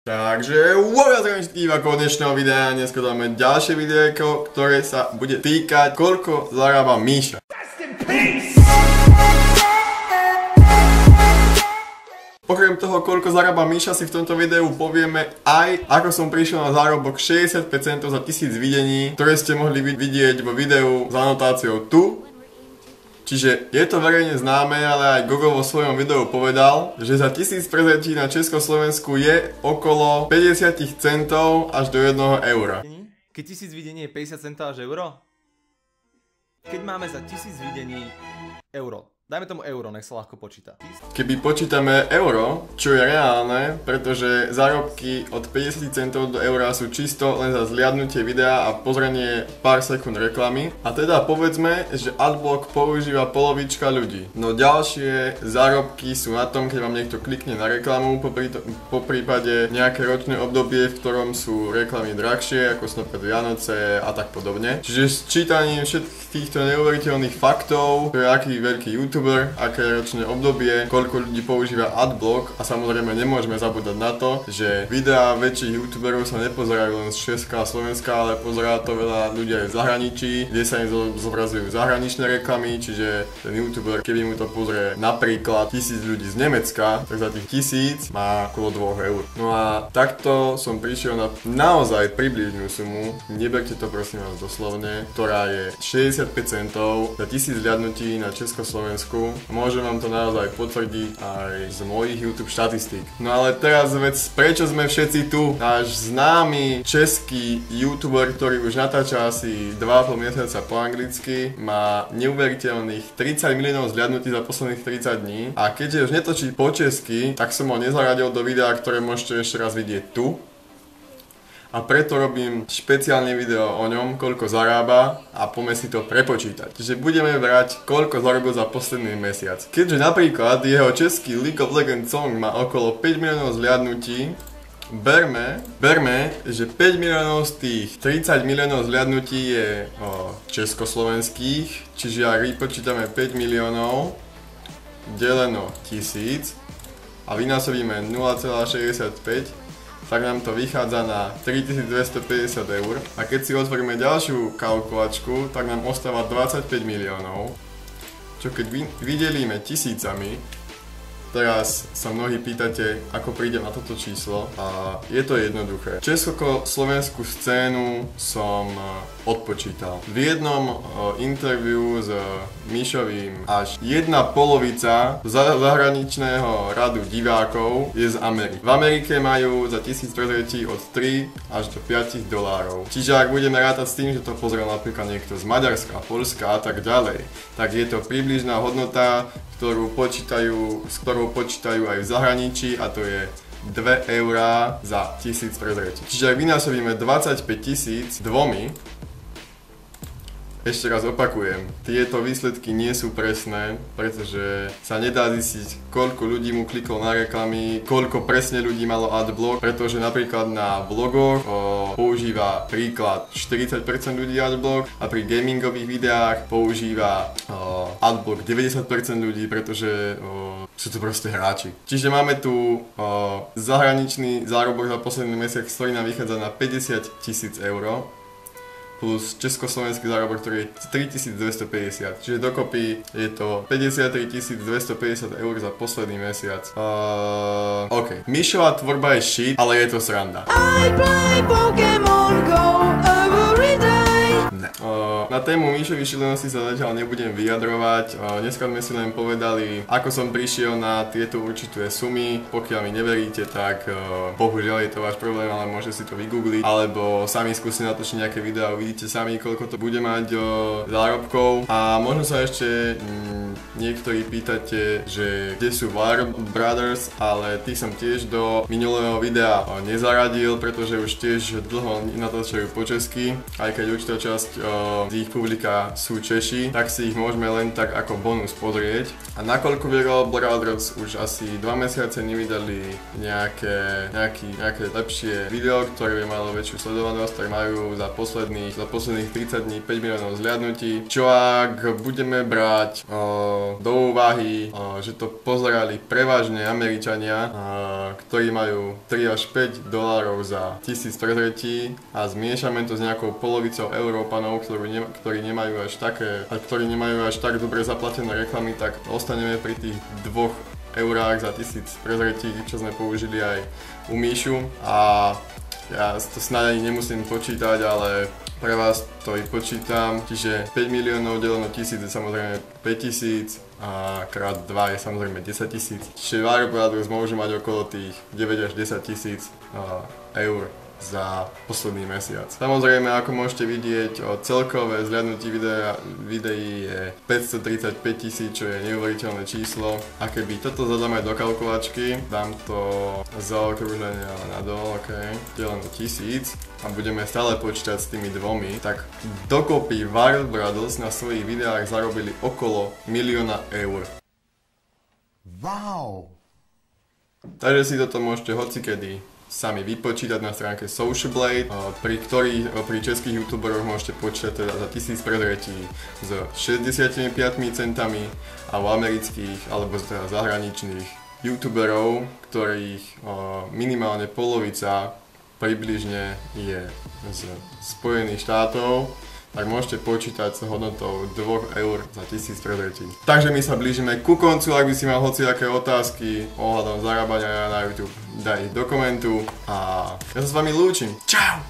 Takže zdravím všetkých divákov dnešného videa. Dneska dáme ďalšie videjko, ktoré sa bude týkať, koľko zarába Míša. Okrem toho, koľko zarába Míša, si v tomto videu povieme aj, ako som prišiel na zárobok 65 centov za 1000 videní, ktoré ste mohli vidieť vo videu s anotáciou tu. Čiže je to verejne známe, ale aj Google vo svojom videu povedal, že za 1000 prezentí na Československu je okolo 50 centov až do 1 eura. Keď 1000 videní je 50 centov až euro? Keď máme za 1000 videní euro. Dajme tomu euro, nech sa ľahko počíta. Keby počítame euro, čo je reálne, pretože zárobky od 50 centov do eura sú čisto len za zliadnutie videa a pozrenie pár sekúnd reklamy. A teda povedzme, že adblock používa polovička ľudí. No ďalšie zárobky sú na tom, keď vám niekto klikne na reklamu, po prípade nejaké ročné obdobie, v ktorom sú reklamy drahšie, ako sú napríklad Vianoce a tak podobne. Čiže s čítaním všetkých týchto neuveriteľných faktov, to je aký veľký YouTuber, aké ročné obdobie, koľko ľudí používa adblock a samozrejme nemôžeme zabúdať na to, že videá väčších YouTuberov sa nepozerajú len z Česka a Slovenska, ale pozerá to veľa ľudí aj v zahraničí, kde sa im zobrazujú zahraničné reklamy, čiže ten YouTuber, keby mu to pozrie napríklad 1000 ľudí z Nemecka, tak za tých 1000 má okolo 2 eur. No a takto som prišiel na naozaj približnú sumu, neberte to prosím vás doslovne, ktorá je 65 centov za 1000 zliadnutí na Československu. Môžem vám to naozaj potvrdiť aj z mojich YouTube štatistík. No ale teraz vec, prečo sme všetci tu? Náš známy český YouTuber, ktorý už natáča asi 2,5 mesiaca po anglicky, má neuveriteľných 30 miliónov zliadnutí za posledných 30 dní. A keďže už netočí po česky, tak som ho nezaradil do videa, ktoré môžete ešte raz vidieť tu. A preto robím špeciálne video o ňom, koľko zarába a poďme si to prepočítať. Čiže budeme brať, koľko zarobil za posledný mesiac. Keďže napríklad jeho český League of Legends song má okolo 5 miliónov zliadnutí, berme, že 5 miliónov z tých 30 miliónov zliadnutí je československých, čiže ak vypočítame 5 miliónov deleno 1000 a vynásobíme 0,65, tak nám to vychádza na 3250 eur. A keď si otvoríme ďalšiu kalkulačku, tak nám ostáva 25 miliónov. Čo keď vydelíme tisícami, teraz sa mnohí pýtate, ako prídem na toto číslo a je to jednoduché. Československú scénu som odpočítal. V jednom interviu s Míšovým až jedna polovica zahraničného radu divákov je z Ameriky. V Amerike majú za 1000 prezretí od 3 až do 5 dolárov. Čiže ak budeme rátať s tým, že to pozrel napríklad niekto z Maďarska, Poľska a tak ďalej, tak je to približná hodnota, s ktorou počítajú aj v zahraničí, a to je 2 eurá za 1000 prezretí. Čiže ak vynásobíme 25 000 dvomi, ešte raz opakujem, tieto výsledky nie sú presné, pretože sa nedá zistiť, koľko ľudí mu kliklo na reklamy, koľko presne ľudí malo adblock, pretože napríklad na vlogoch používa príklad 40% ľudí adblock a pri gamingových videách používa adblock 90% ľudí, pretože sú to proste hráči. Čiže máme tu zahraničný zárobok za posledný mesiac, ktorý nám vychádza na 50 000 eur. Plus československý zárobok, ktorý je 3250. Čiže dokopy je to 53 250 eur za posledný mesiac. OK. Míšová tvorba je shit, ale je to sranda. I play Pokémon Go every day. Ne. Na tému Míšových šílenosti sa zatiaľ nebudem vyjadrovať. Dneska sme si len povedali, ako som prišiel na tieto určité sumy. Pokiaľ mi neveríte, tak bohužiaľ je to váš problém, ale môžete si to vygoogliť. Alebo sami skúste natočiť nejaké videá, uvidíte sami, koľko to bude mať zárobkov. A možno sa ešte niektorí pýtate, že kde sú War Brothers, ale tých som tiež do minulého videa nezaradil, pretože už tiež dlho natáčajú po česky, aj keď určitá časť z ich publika sú Češi, tak si ich môžeme len tak ako bonus pozrieť. A nakoľko Viral Brothers už asi 2 mesiace nevydali nejaké lepšie video, ktoré by malo väčšiu sledovanosť, tak majú za posledných 30 dní 5 miliónov zliadnutí. Čo ak budeme brať do úvahy, že to pozerali prevažne Američania, ktorí majú 3 až 5 dolárov za 1000 prezretí a zmiešame to s nejakou polovicou Európanov, ktorí nemajú až tak dobre zaplatené reklamy, tak ostaneme pri tých 2 eurách za 1000 prezretí, čo sme použili aj u Míšu. A ja to snáď ani nemusím počítať, ale pre vás to i počítam. Čiže 5 miliónov deleno 1000 je samozrejme 5000 a krát 2 je samozrejme 10 000. Čiže Viral Brothers môžu mať okolo tých 9 až 10 000 eur za posledný mesiac. Samozrejme, ako môžete vidieť, celkové zhliadnutie videí je 535 000, čo je neuveriteľné číslo. A keby toto zadáme do kalkulačky, dám to zaokrúhlenie nadol, deleno 1000 a budeme stále počítať s tými dvomi, tak dokopy Viral Brothers na svojich videách zarobili okolo 1 000 000 eur. Wow! Takže si toto môžete hocikedy sami vypočítať na stránke Socialblade, pri českých youtuberoch môžete počítať teda za 1000 prezretí s 65 centami a u amerických alebo teda zahraničných youtuberov, ktorých minimálne polovica približne je z Spojených štátov, tak môžete počítať s hodnotou 2 eur za 1000 prezretí. Takže my sa blížime ku koncu, ak by si mal hociaké otázky ohľadom zarábania na YouTube, daj ich do komentu a ja sa s vami lúčim. Čau!